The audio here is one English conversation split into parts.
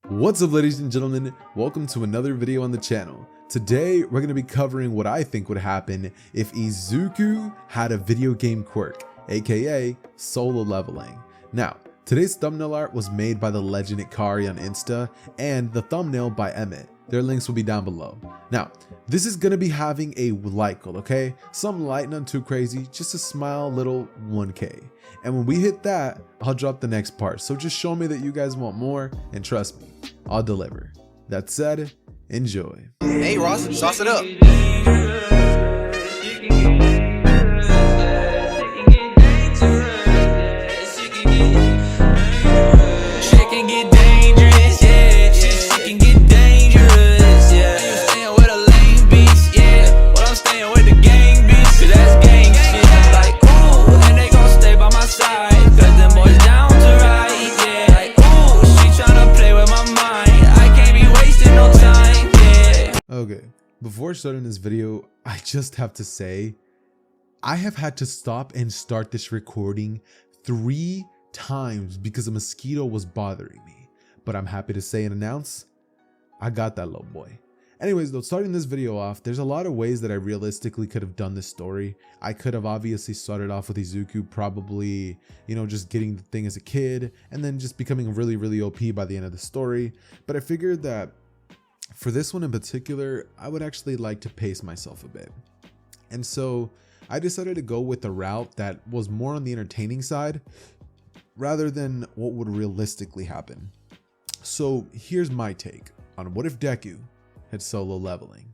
What's up, ladies and gentlemen? Welcome to another video on the channel. Today we're going to be covering what I think would happen if Izuku had a video game quirk, aka solo leveling. Now, today's thumbnail art was made by the legend Ikari on Insta and the thumbnail by Emmett. Their links will be down below. Now, this is going to be having a light goal, okay? Some light, none too crazy, just a small little 1K. And when we hit that, I'll drop the next part. So just show me that you guys want more, and trust me, I'll deliver. That said, enjoy. Hey Ross, sauce it up. Okay, before starting this video, I just have to say, I have had to stop and start this recording 3 times because a mosquito was bothering me. But I'm happy to say and announce, I got that little boy. Anyways though, starting this video off, there's a lot of ways that I realistically could have done this story. I could have obviously started off with Izuku probably, just getting the thing as a kid and then just becoming really OP by the end of the story. But I figured that for this one in particular, I would actually like to pace myself a bit. And so I decided to go with a route that was more on the entertaining side rather than what would realistically happen. So here's my take on what if Deku had solo leveling.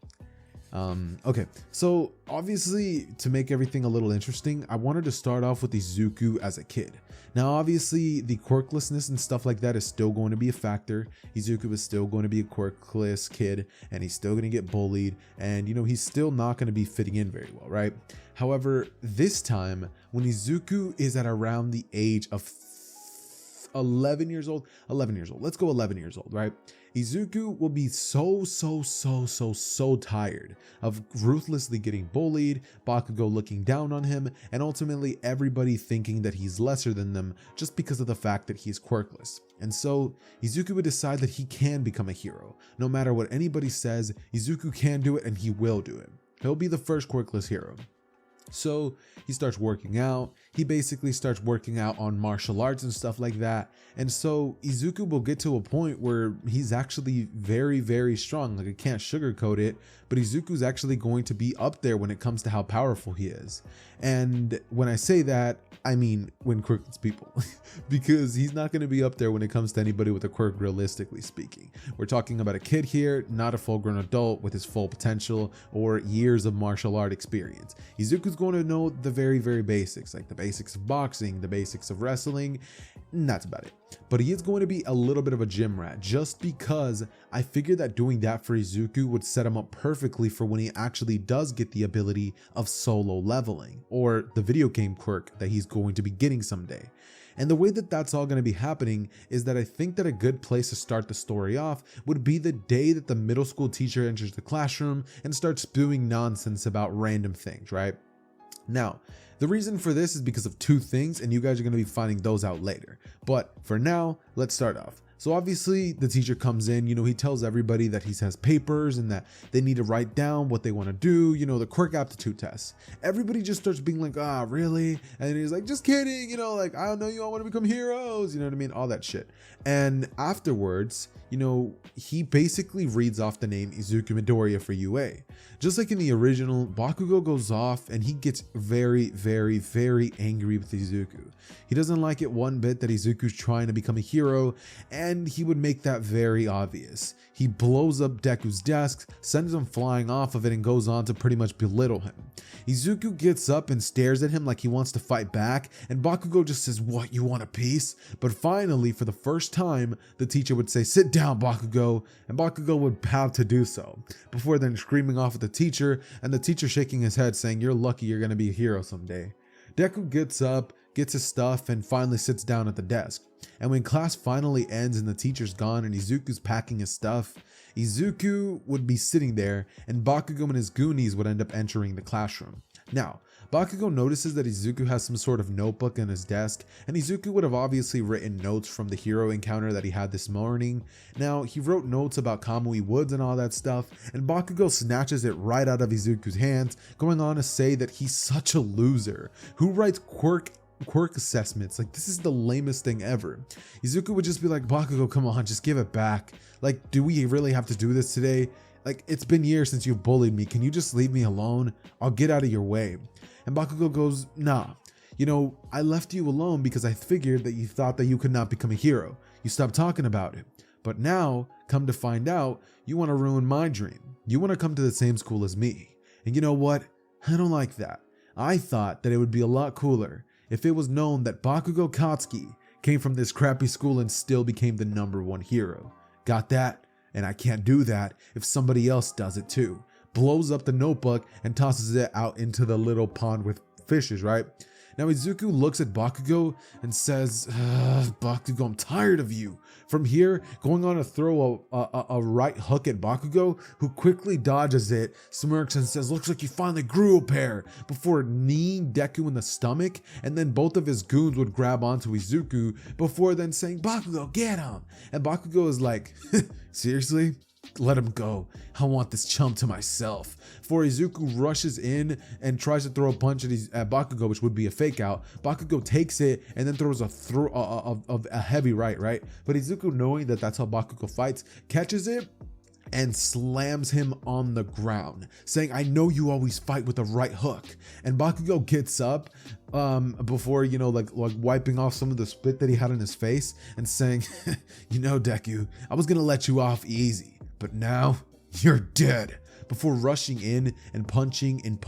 Okay, so obviously to make everything a little interesting, I wanted to start off with Izuku as a kid. Now obviously the quirklessness and stuff like that is still going to be a factor. Izuku is still going to be a quirkless kid and he's still going to get bullied and he's still not going to be fitting in very well, right? However, this time when Izuku is at around the age of 11 years old, let's go 11 years old, right? Izuku will be so tired of ruthlessly getting bullied, Bakugo looking down on him, and ultimately everybody thinking that he's lesser than them just because of the fact that he's quirkless. And so Izuku would decide that he can become a hero. No matter what anybody says, Izuku can do it and he will do it. He'll be the first quirkless hero. So he starts working out. He basically starts working out on martial arts and stuff like that. And so Izuku will get to a point where he's actually very strong. Like, I can't sugarcoat it, but Izuku's actually going to be up there when it comes to how powerful he is. And when I say that, I mean when quirkless people, because he's not going to be up there when it comes to anybody with a quirk, realistically speaking. We're talking about a kid here, not a full-grown adult with his full potential or years of martial art experience. Izuku's going to know the very basics, like the basics of boxing, the basics of wrestling, and that's about it. But he is going to be a little bit of a gym rat just because I figured that doing that for Izuku would set him up perfectly for when he actually does get the ability of solo leveling, or the video game quirk that he's going to be getting someday. And the way that that's all going to be happening is that I think that a good place to start the story off would be the day that the middle school teacher enters the classroom and starts spewing nonsense about random things, right? Now, the reason for this is because of 2 things, and you guys are going to be finding those out later. But for now, let's start off. So obviously the teacher comes in, he tells everybody that he has papers and that they need to write down what they want to do, the quirk aptitude tests. Everybody just starts being like, ah, really? And he's like, just kidding, like, I don't know, you all want to become heroes, you know what I mean? All that shit. And afterwards, he basically reads off the name Izuku Midoriya for UA. Just like in the original, Bakugo goes off and he gets very angry with Izuku. He doesn't like it one bit that Izuku's trying to become a hero, and he would make that very obvious. He blows up Deku's desk, sends him flying off of it, and goes on to pretty much belittle him. Izuku gets up and stares at him like he wants to fight back, and Bakugo just says, "What, you want a piece?" But finally, for the first time, the teacher would say, "Sit down, Bakugo," and Bakugo would bow to do so, before then screaming off at the teacher, and the teacher shaking his head saying, "You're lucky you're gonna be a hero someday." Deku gets up, gets his stuff, and finally sits down at the desk. And when class finally ends and the teacher's gone and Izuku's packing his stuff, Izuku would be sitting there and Bakugo and his goonies would end up entering the classroom. Now, Bakugo notices that Izuku has some sort of notebook in his desk, and Izuku would have obviously written notes from the hero encounter that he had this morning. Now, he wrote notes about Kamui Woods and all that stuff, and Bakugo snatches it right out of Izuku's hands, going on to say that he's such a loser. Who writes Quirk assessments? Like, this is the lamest thing ever. Izuku would just be like, Bakugo, come on, just give it back. Like, do we really have to do this today? Like, it's been years since you bullied me. Can you just leave me alone? I'll get out of your way. And Bakugo goes, nah, you know, I left you alone because I figured that you thought that you could not become a hero. You stopped talking about it. But now, come to find out, you want to ruin my dream. You want to come to the same school as me. And you know what? I don't like that. I thought that it would be a lot cooler if it was known that Bakugo Katsuki came from this crappy school and still became the #1 hero. Got that? And I can't do that if somebody else does it too. Blows up the notebook and tosses it out into the little pond with fishes, right? Now Izuku looks at Bakugo and says, Bakugo, I'm tired of you. From here, going on to throw a right hook at Bakugo, who quickly dodges it, smirks and says, looks like you finally grew a pair, before kneeing Deku in the stomach, and then both of his goons would grab onto Izuku, before then saying, Bakugo, get him! And Bakugo is like, seriously? Let him go. I want this chump to myself. For Izuku rushes in and tries to throw a punch at Bakugo, which would be a fake out. Bakugo takes it and then throws a heavy right? But Izuku, knowing that that's how Bakugo fights, catches it and slams him on the ground, saying, I know you always fight with a right hook. And Bakugo gets up before, you know, like wiping off some of the spit that he had on his face and saying, you know, Deku, I was gonna let you off easy, but now you're dead. Before rushing in and punching at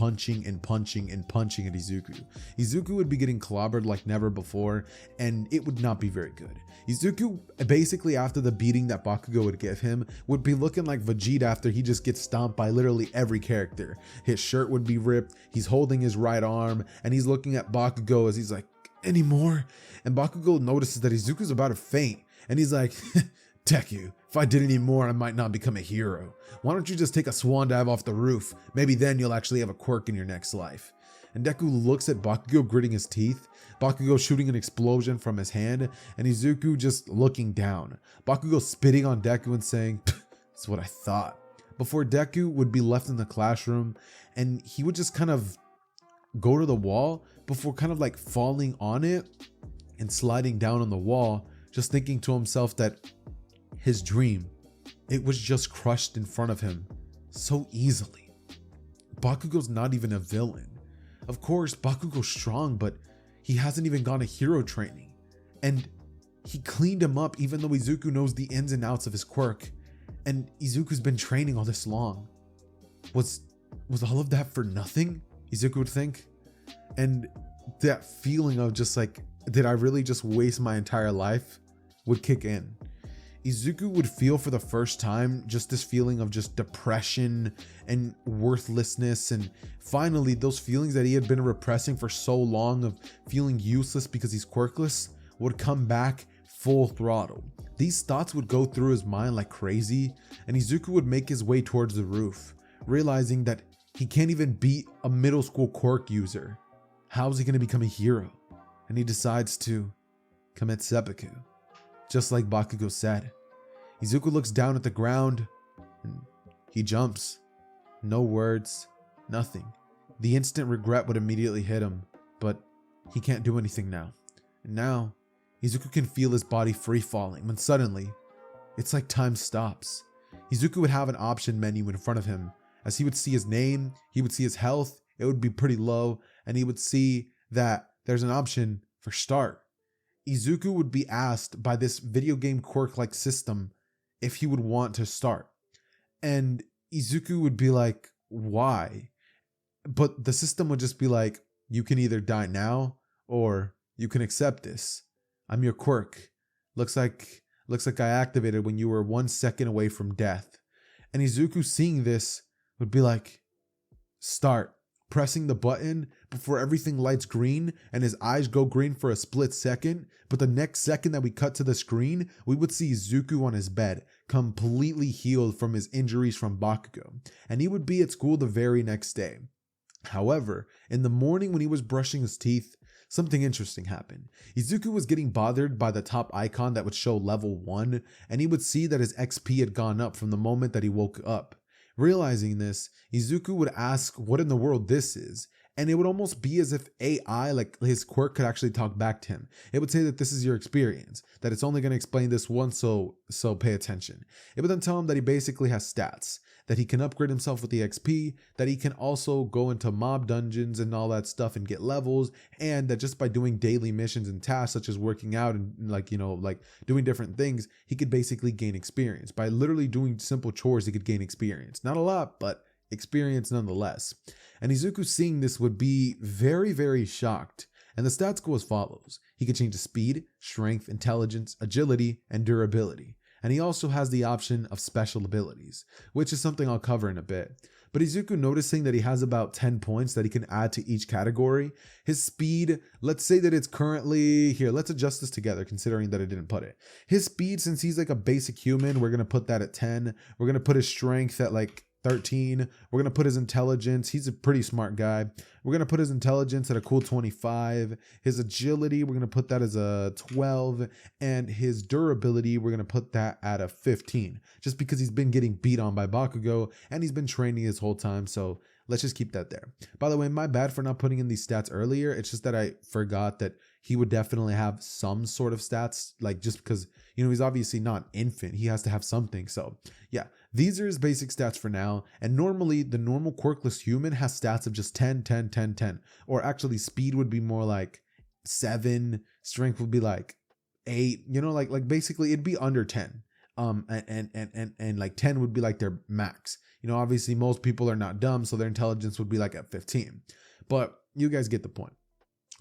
Izuku. Izuku would be getting clobbered like never before, and it would not be very good. Izuku, basically after the beating that Bakugo would give him, would be looking like Vegeta after he just gets stomped by literally every character. His shirt would be ripped, he's holding his right arm, and he's looking at Bakugo as he's like, any more? And Bakugo notices that Izuku's about to faint, and he's like, Deku, if I did any more, I might not become a hero. Why don't you just take a swan dive off the roof? Maybe then you'll actually have a quirk in your next life. And Deku looks at Bakugo gritting his teeth, Bakugo shooting an explosion from his hand, and Izuku just looking down. Bakugo spitting on Deku and saying, that's what I thought. Before Deku would be left in the classroom, and he would just kind of go to the wall before kind of like falling on it and sliding down on the wall, just thinking to himself that his dream, it was just crushed in front of him so easily. Bakugo's not even a villain. Of course, Bakugo's strong, but he hasn't even gone to hero training. And he cleaned him up even though Izuku knows the ins and outs of his quirk. And Izuku's been training all this long. Was all of that for nothing? Izuku would think. And that feeling of just like, did I really just waste my entire life? Would kick in. Izuku would feel for the first time just this feeling of just depression and worthlessness, and finally those feelings that he had been repressing for so long of feeling useless because he's quirkless would come back full throttle. These thoughts would go through his mind like crazy, and Izuku would make his way towards the roof, realizing that he can't even beat a middle school quirk user. How is he going to become a hero? And he decides to commit seppuku, just like Bakugo said. Izuku looks down at the ground and he jumps. No words, nothing. The instant regret would immediately hit him, but he can't do anything now. And now, Izuku can feel his body free falling when suddenly, it's like time stops. Izuku would have an option menu in front of him. As he would see his name, he would see his health, it would be pretty low, and he would see that there's an option for start. Izuku would be asked by this video game quirk-like system if he would want to start. And Izuku would be like, why? But the system would just be like, you can either die now or you can accept this. I'm your quirk. Looks like I activated when you were 1 second away from death. And Izuku, seeing this, would be like, start. Pressing the button before everything lights green and his eyes go green for a split second, but the next second that we cut to the screen, we would see Izuku on his bed, completely healed from his injuries from Bakugo, and he would be at school the very next day. However, in the morning when he was brushing his teeth, something interesting happened. Izuku was getting bothered by the top icon that would show level 1, and he would see that his XP had gone up from the moment that he woke up. Realizing this, Izuku would ask what in the world this is, and it would almost be as if AI, like his quirk, could actually talk back to him. It would say that this is your experience, that it's only going to explain this once, so pay attention. It would then tell him that he basically has stats, that he can upgrade himself with the XP, that he can also go into mob dungeons and all that stuff and get levels, and that just by doing daily missions and tasks such as working out and like doing different things, he could basically gain experience. By literally doing simple chores, he could gain experience. Not a lot, but experience nonetheless. And Izuku seeing this would be very, very shocked. And the stats go as follows. He could change his speed, strength, intelligence, agility, and durability. And he also has the option of special abilities, which is something I'll cover in a bit. But Izuku, noticing that he has about 10 points that he can add to each category, his speed, let's say that it's currently, here, let's adjust this together considering that I didn't put it. His speed, since he's like a basic human, we're going to put that at 10. We're going to put his strength at like 13. We're going to put his intelligence. He's a pretty smart guy. We're going to put his intelligence at a cool 25. His agility, we're going to put that as a 12. And his durability, we're going to put that at a 15. Just because he's been getting beat on by Bakugo and he's been training his whole time. So let's just keep that there. By the way, my bad for not putting in these stats earlier. It's just that I forgot that he would definitely have some sort of stats, like just because, he's obviously not an infant. He has to have something. So yeah, these are his basic stats for now. And normally the normal quirkless human has stats of just 10, 10, 10, 10. Or actually speed would be more like 7. Strength would be like 8, like basically it'd be under 10. And like 10 would be like their max. Obviously most people are not dumb, so their intelligence would be like at 15. But you guys get the point.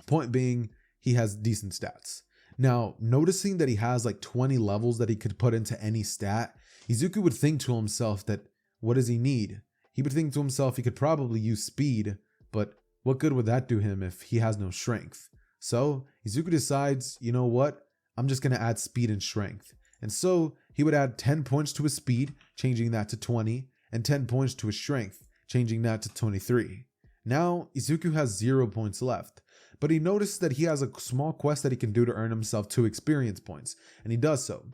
Point being, he has decent stats. Now, noticing that he has like 20 levels that he could put into any stat, Izuku would think to himself that, what does he need? He would think to himself he could probably use speed, but what good would that do him if he has no strength? So Izuku decides, you know what? I'm just going to add speed and strength. And so he would add 10 points to his speed, changing that to 20, and 10 points to his strength, changing that to 23. Now, Izuku has 0 points left, but he notices that he has a small quest that he can do to earn himself 2 experience points, and he does so.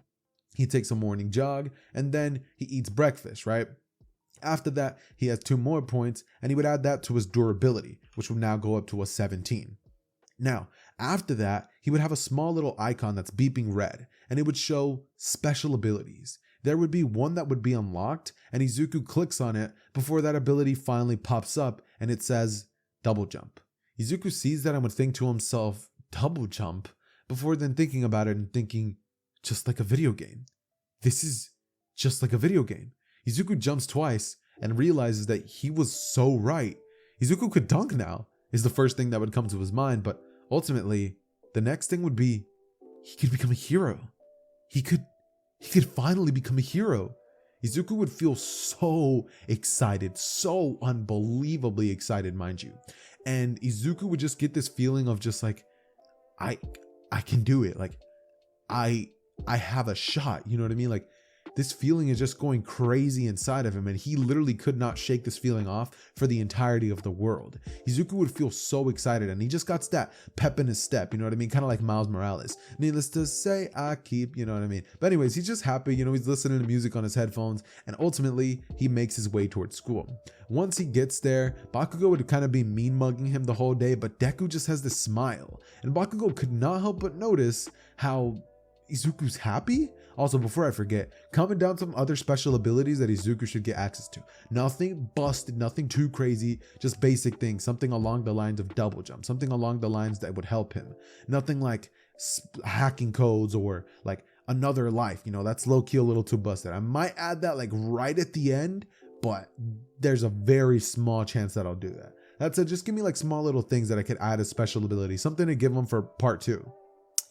He takes a morning jog, and then he eats breakfast, right? After that, he has 2 more points, and he would add that to his durability, which would now go up to a 17. Now, after that, he would have a small little icon that's beeping red, and it would show special abilities. There would be one that would be unlocked, and Izuku clicks on it before that ability finally pops up, and it says double jump. Izuku sees that and would think to himself, double jump, before then thinking about it and thinking, just like a video game. This is just like a video game. Izuku jumps twice and realizes that he was so right. Izuku could dunk now, is the first thing that would come to his mind, but ultimately, the next thing would be, he could become a hero. He could finally become a hero. Izuku would feel so excited, so unbelievably excited, mind you. And Izuku would just get this feeling of just like, I can do it. Like, I have a shot. You know what I mean? Like, this feeling is just going crazy inside of him, and he literally could not shake this feeling off for the entirety of the world. Izuku would feel so excited, and he just got that pep in his step, you know what I mean? Kind of like Miles Morales. Needless to say, I keep, you know what I mean? But anyways, he's just happy, he's listening to music on his headphones, and ultimately, he makes his way towards school. Once he gets there, Bakugo would kind of be mean mugging him the whole day, but Deku just has this smile, and Bakugo could not help but notice how Izuku's happy. Also, before I forget, comment down some other special abilities that Izuku should get access to. Nothing busted, nothing too crazy, just basic things. Something along the lines of double jump, something along the lines that would help him. Nothing like hacking codes or like another life. That's low-key a little too busted. I might add that like right at the end, but there's a very small chance that I'll do that. That's it. Just give me like small little things that I could add as special ability, something to give him for part 2.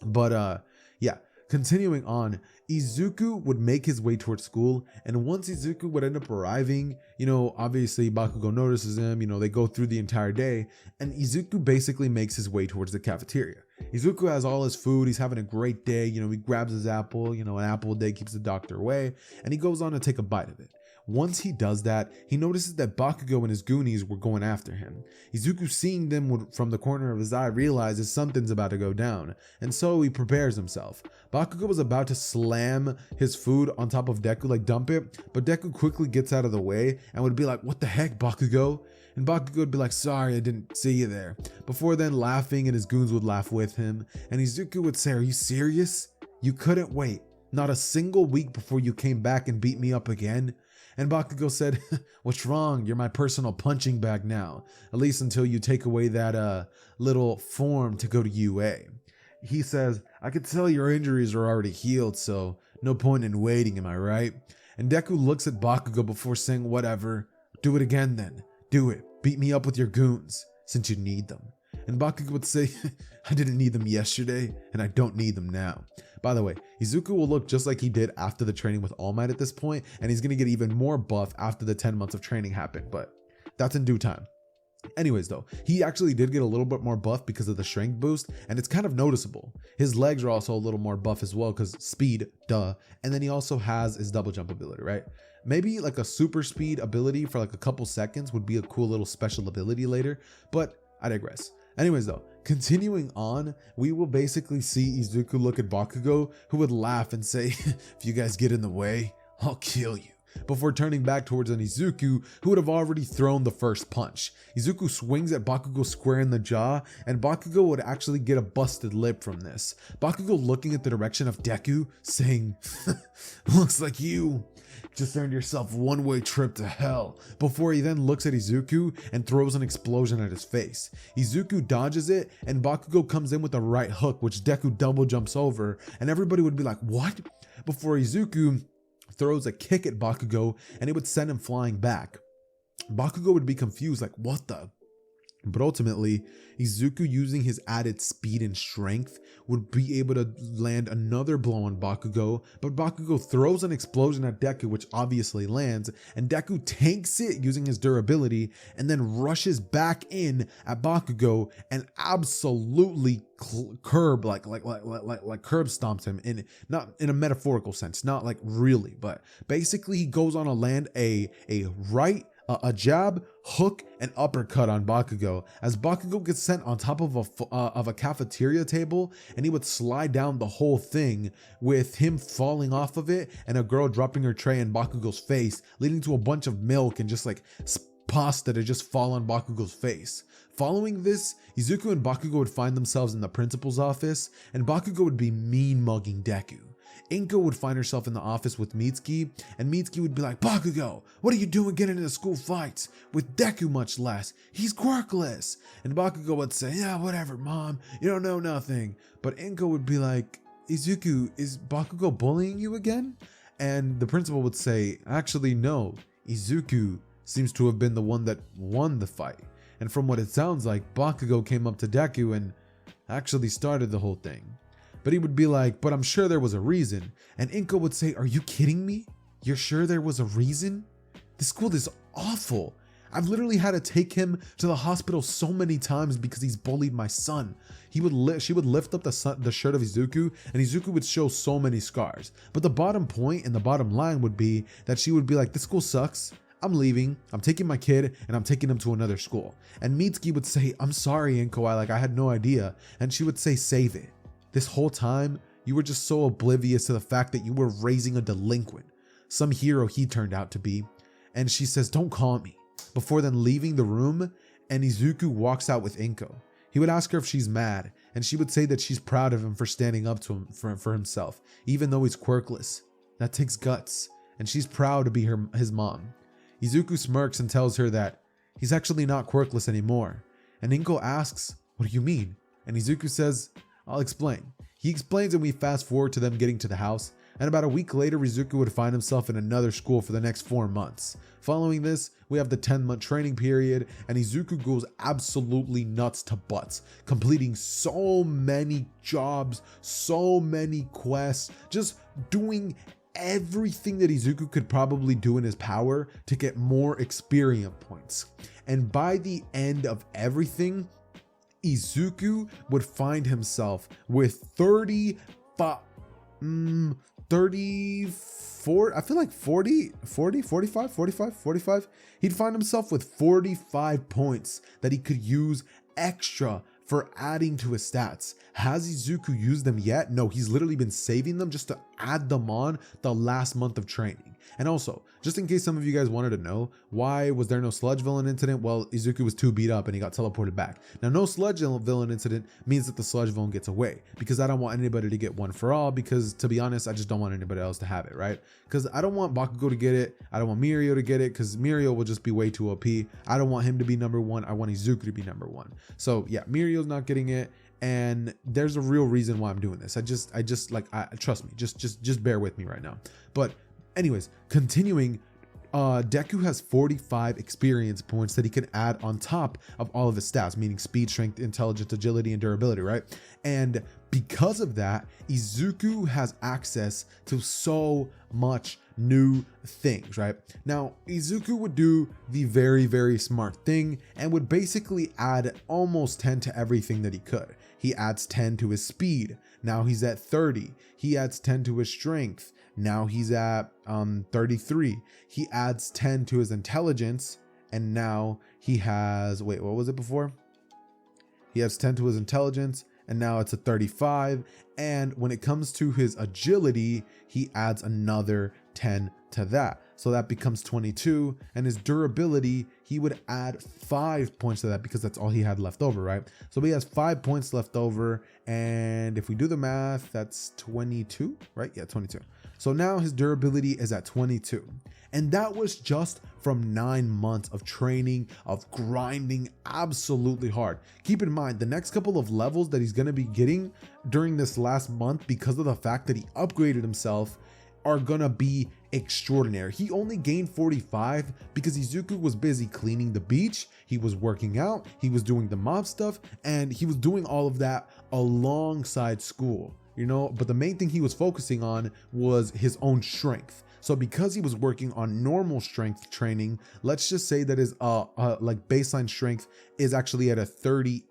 But yeah. Continuing on, Izuku would make his way towards school, and once Izuku would end up arriving, obviously Bakugo notices him, they go through the entire day, and Izuku basically makes his way towards the cafeteria. Izuku has all his food, he's having a great day, he grabs his apple, an apple a day keeps the doctor away, and he goes on to take a bite of it. Once he does that, he notices that Bakugo and his goonies were going after him. Izuku, seeing them from the corner of his eye, realizes something's about to go down, and so he prepares himself. Bakugo was about to slam his food on top of Deku, like dump it, but Deku quickly gets out of the way and would be like, "What the heck, Bakugo?" And Bakugo would be like, "Sorry, I didn't see you there." Before then, laughing, and his goons would laugh with him, and Izuku would say, "Are you serious? You couldn't wait not a single week before you came back and beat me up again?" And Bakugo said, "What's wrong? You're my personal punching bag now, at least until you take away that little form to go to UA." He says, "I could tell your injuries are already healed, so no point in waiting, am I right?" And Deku looks at Bakugo before saying, "Whatever, do it again then. Do it. Beat me up with your goons, since you need them." And Bakugo would say, "I didn't need them yesterday, and I don't need them now." By the way, Izuku will look just like he did after the training with All Might at this point, and he's going to get even more buff after the 10 months of training happened, but that's in due time. Anyways though, he actually did get a little bit more buff because of the strength boost, and it's kind of noticeable. His legs are also a little more buff as well because speed, duh, and then he also has his double jump ability, right? Maybe like a super speed ability for like a couple seconds would be a cool little special ability later, but I digress. Anyways though, continuing on, we will basically see Izuku look at Bakugo, who would laugh and say, "If you guys get in the way, I'll kill you," before turning back towards an Izuku who would have already thrown the first punch. Izuku swings at Bakugo square in the jaw, and Bakugo would actually get a busted lip from this. Bakugo looking at the direction of Deku, saying, "Looks like you just earned yourself a one-way trip to hell," before he then looks at Izuku and throws an explosion at his face. Izuku dodges it, and Bakugo comes in with a right hook, which Deku double jumps over, and everybody would be like, "What?" Before Izuku throws a kick at Bakugo, and it would send him flying back. Bakugo would be confused, like, "What the?" But ultimately, Izuku, using his added speed and strength, would be able to land another blow on Bakugo, but Bakugo throws an explosion at Deku, which obviously lands, and Deku tanks it using his durability, and then rushes back in at Bakugo and absolutely curb stomps him, in not in a metaphorical sense, not like really, but basically he goes on to land a jab, hook, and uppercut on Bakugo, as Bakugo gets sent on top of a cafeteria table, and he would slide down the whole thing with him falling off of it and a girl dropping her tray in Bakugo's face, leading to a bunch of milk and just like pasta to just fall on Bakugo's face. Following this, Izuku and Bakugo would find themselves in the principal's office, and Bakugo would be mean mugging Deku. Inko would find herself in the office with Mitsuki, and Mitsuki would be like, "Bakugo, what are you doing getting into school fights? With Deku much less. He's quirkless." And Bakugo would say, "Yeah, whatever, mom. You don't know nothing." But Inko would be like, "Izuku, is Bakugo bullying you again?" And the principal would say, "Actually, no. Izuku seems to have been the one that won the fight. And from what it sounds like, Bakugo came up to Deku and actually started the whole thing." But he would be like, "But I'm sure there was a reason." And Inko would say, "Are you kidding me? You're sure there was a reason? This school is awful. I've literally had to take him to the hospital so many times because he's bullied my son." She would lift up the shirt of Izuku, and Izuku would show so many scars. But the bottom point and the bottom line would be that she would be like, "This school sucks. I'm leaving. I'm taking my kid and I'm taking him to another school." And Mitsuki would say, "I'm sorry, Inko. I had no idea." And she would say, "Save it. This whole time, you were just so oblivious to the fact that you were raising a delinquent. Some hero he turned out to be." And she says, "Don't call me." Before then leaving the room, and Izuku walks out with Inko. He would ask her if she's mad, and she would say that she's proud of him for standing up to him for himself, even though he's quirkless. That takes guts, and she's proud to be his mom. Izuku smirks and tells her that he's actually not quirkless anymore. And Inko asks, "What do you mean?" And Izuku says, "I'll explain." He explains, and we fast forward to them getting to the house, and about a week later, Izuku would find himself in another school for the next 4 months. Following this, we have the 10-month training period, and Izuku goes absolutely nuts to butts, completing so many jobs, so many quests, just doing everything that Izuku could probably do in his power to get more experience points. And by the end of everything, Izuku would find himself with 34, I feel like 40, 40, 45, 45, 45. He'd find himself with 45 points that he could use extra for adding to his stats. Has Izuku used them yet? No, he's literally been saving them just to add them on the last month of training. And also, just in case some of you guys wanted to know, why was there no sludge villain incident? Well, Izuku was too beat up and he got teleported back. Now, no sludge villain incident means that the sludge villain gets away, because I don't want anybody to get one for all, because to be honest, I just don't want anybody else to have it, right? Because I don't want Bakugo to get it. I don't want Mirio to get it, because Mirio will just be way too OP. I don't want him to be number one. I want Izuku to be number one. So yeah, Mirio's not getting it. And there's a real reason why I'm doing this. I just like, trust me, just bear with me right now. But anyways, continuing, Deku has 45 experience points that he can add on top of all of his stats, meaning speed, strength, intelligence, agility, and durability, right? And because of that, Izuku has access to so much new things, right? Now, Izuku would do the very, very smart thing and would basically add almost 10 to everything that he could. He adds 10 to his speed. Now he's at 30. He adds 10 to his strength. Now he's at 33. He adds 10 to his intelligence. And now he has, wait, what was it before? He has 10 to his intelligence, and now it's a 35. And when it comes to his agility, he adds another 10 to that. So that becomes 22. And his durability, he would add 5 points to that, because that's all he had left over, right? So he has 5 points left over. And if we do the math, that's 22, right? Yeah, 22. So now his durability is at 22. And that was just from 9 months of training, of grinding absolutely hard. Keep in mind, the next couple of levels that he's going to be getting during this last month, because of the fact that he upgraded himself, are going to be extraordinary. He only gained 45 because Izuku was busy cleaning the beach. He was working out. He was doing the mob stuff, and he was doing all of that alongside school, you know, but the main thing he was focusing on was his own strength. So because he was working on normal strength training, let's just say that his like baseline strength is actually at a 30,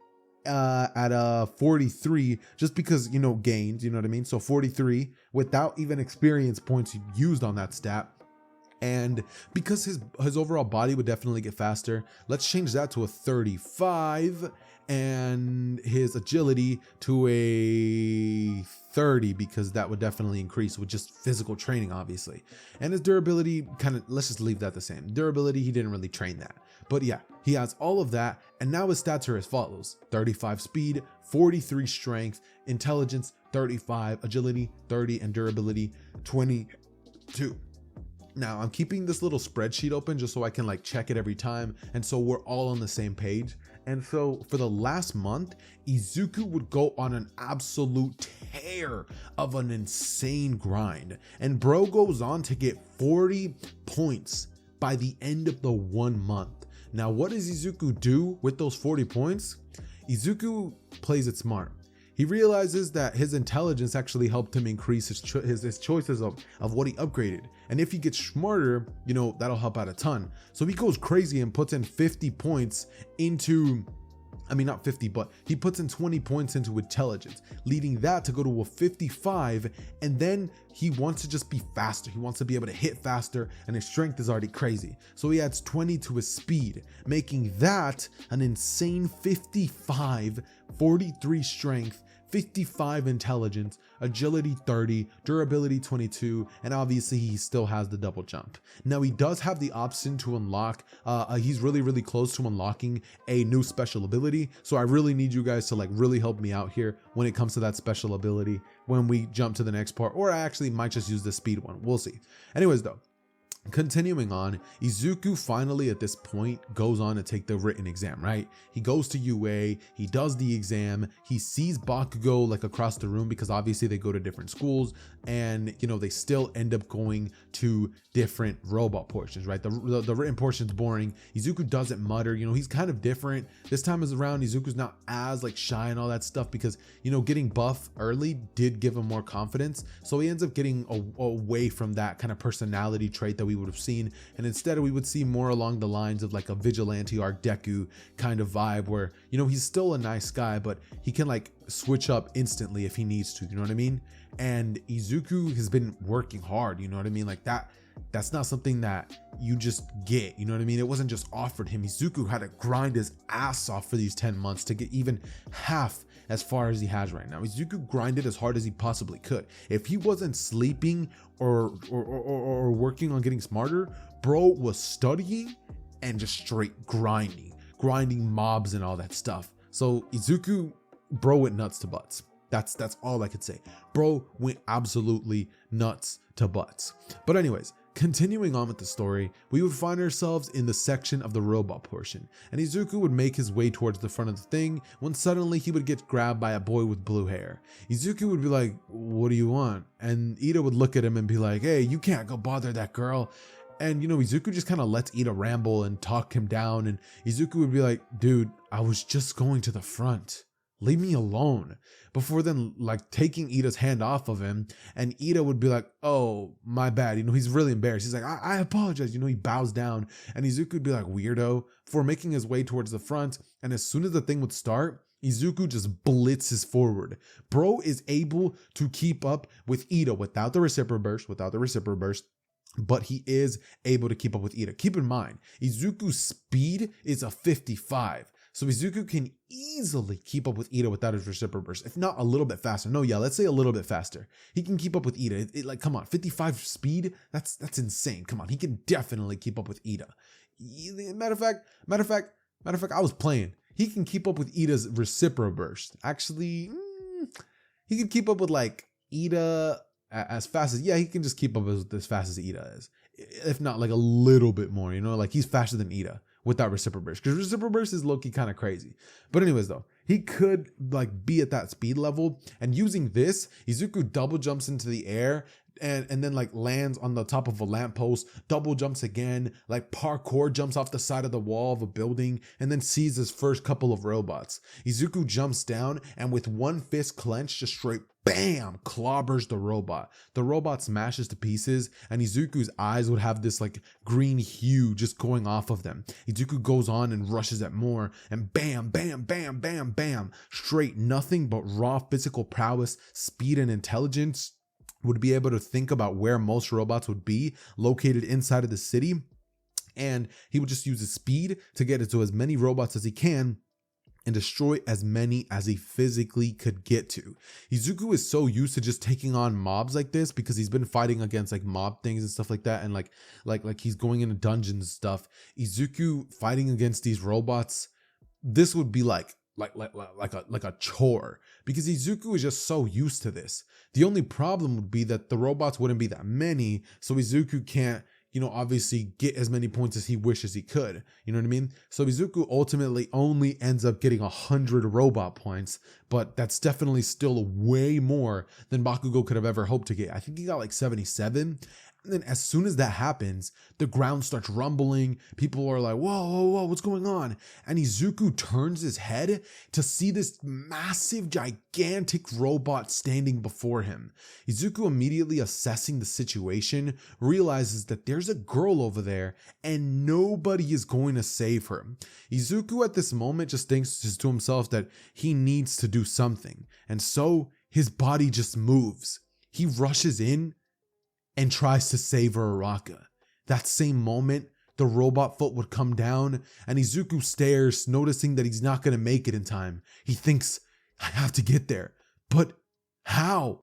at a 43, just because, you know, gained, you know what I mean? So 43 without even experience points used on that stat. And because his overall body would definitely get faster, let's change that to a 35, and his agility to a 30, because that would definitely increase with just physical training, obviously. And his durability, kind of, let's just leave that the same. Durability, he didn't really train that. But yeah, he has all of that, and now his stats are as follows: 35 speed, 43 strength, intelligence 35, agility 30, and durability 22. Now I'm keeping this little spreadsheet open just so I can like check it every time, and so we're all on the same page. And so for the last month, Izuku would go on an absolute tear of an insane grind, and bro goes on to get 40 points by the end of the 1 month. Now what does Izuku do with those 40 points? Izuku plays it smart. He realizes that his intelligence actually helped him increase his choices of what he upgraded. And if he gets smarter, you know, that'll help out a ton. So he goes crazy and puts in 50 points into, I mean, not 50, but he puts in 20 points into intelligence, leading that to go to a 55. And then he wants to just be faster. He wants to be able to hit faster, and his strength is already crazy. So he adds 20 to his speed, making that an insane 55, 43 strength, 55 intelligence, agility 30, durability 22, and obviously he still has the double jump. Now he does have the option to unlock, he's really close to unlocking a new special ability, so I really need you guys to like really help me out here when it comes to that special ability when we jump to the next part, or I actually might just use the speed one, we'll see. Anyways though, continuing on, Izuku finally at this point goes on to take the written exam, right? He goes to UA, he does the exam, he sees Bakugo like across the room, because obviously they go to different schools, and you know, they still end up going to different robot portions, right? The written portion's boring. Izuku doesn't mutter, you know, he's kind of different. This time is around, Izuku's not as like shy and all that stuff, because, you know, getting buff early did give him more confidence. So he ends up getting away from that kind of personality trait that we would have seen, and instead we would see more along the lines of like a vigilante arc Deku kind of vibe where, you know, he's still a nice guy, but he can like switch up instantly if he needs to, you know what I mean? And Izuku has been working hard, you know what I mean? Like that's not something that you just get, you know what I mean? It wasn't just offered him. Izuku had to grind his ass off for these 10 months to get even half as far as he has right now. Izuku grinded as hard as he possibly could. If he wasn't sleeping or working on getting smarter, bro was studying and just straight grinding mobs and all that stuff. So Izuku, bro went nuts to butts. That's all I could say. Bro went absolutely nuts to butts. But anyways, continuing on with the story, we would find ourselves in the section of the robot portion, and Izuku would make his way towards the front of the thing when suddenly he would get grabbed by a boy with blue hair. Izuku would be like, "What do you want?" And Ida would look at him and be like, "Hey, you can't go bother that girl." And you know, Izuku just kind of lets Ida ramble and talk him down, and Izuku would be like, "Dude, I was just going to the front. Leave me alone." Before then, like taking Ida's hand off of him, and Ida would be like, "Oh, my bad." You know, he's really embarrassed. He's like, I apologize. You know, he bows down, and Izuku would be like, "Weirdo," for making his way towards the front. And as soon as the thing would start, Izuku just blitzes forward. Bro is able to keep up with Ida without the reciprocal burst, but he is able to keep up with Ida. Keep in mind, Izuku's speed is a 55. So Izuku can easily keep up with Ida without his reciprocal burst, if not a little bit faster. No, yeah, let's say a little bit faster. He can keep up with Ida. Like, come on, 55 speed? That's insane. Come on, he can definitely keep up with Ida. Matter of fact, I was playing. He can keep up with Ida's reciprocal burst. Actually, he can keep up with like Ida as fast as, yeah, he can just keep up as fast as Ida is. If not like a little bit more, you know, like he's faster than Ida without reciprocal burst, because reciprocal burst is low-key kind of crazy. But anyways though, he could like be at that speed level, and using this, Izuku double jumps into the air and then like lands on the top of a lamppost, double jumps again, like parkour jumps off the side of the wall of a building, and then sees his first couple of robots. Izuku jumps down and with one fist clenched, just straight bam, clobbers the robot. The robot smashes to pieces, and Izuku's eyes would have this like green hue just going off of them. Izuku goes on and rushes at more, and bam, bam, bam, bam, bam, straight nothing but raw physical prowess, speed, and intelligence would be able to think about where most robots would be located inside of the city, and he would just use his speed to get into as many robots as he can and destroy as many as he physically could get to. Izuku is so used to just taking on mobs like this because he's been fighting against like mob things and stuff like that, and like he's going into dungeons and stuff. Izuku fighting against these robots, this would be like a chore, because Izuku is just so used to this. The only problem would be that the robots wouldn't be that many, so Izuku can't, you know, obviously get as many points as he wishes he could. You know what I mean? So Izuku ultimately only ends up getting 100 robot points, but that's definitely still way more than Bakugo could have ever hoped to get. I think he got like 77. And then as soon as that happens, the ground starts rumbling. People are like, whoa, whoa, whoa, what's going on? And Izuku turns his head to see this massive, gigantic robot standing before him. Izuku, immediately assessing the situation, realizes that there's a girl over there and nobody is going to save her. Izuku at this moment just thinks to himself that he needs to do something. And so his body just moves. He rushes in and tries to save Uraraka. That same moment, the robot foot would come down, and Izuku stares, noticing that he's not going to make it in time. He thinks, I have to get there. But how?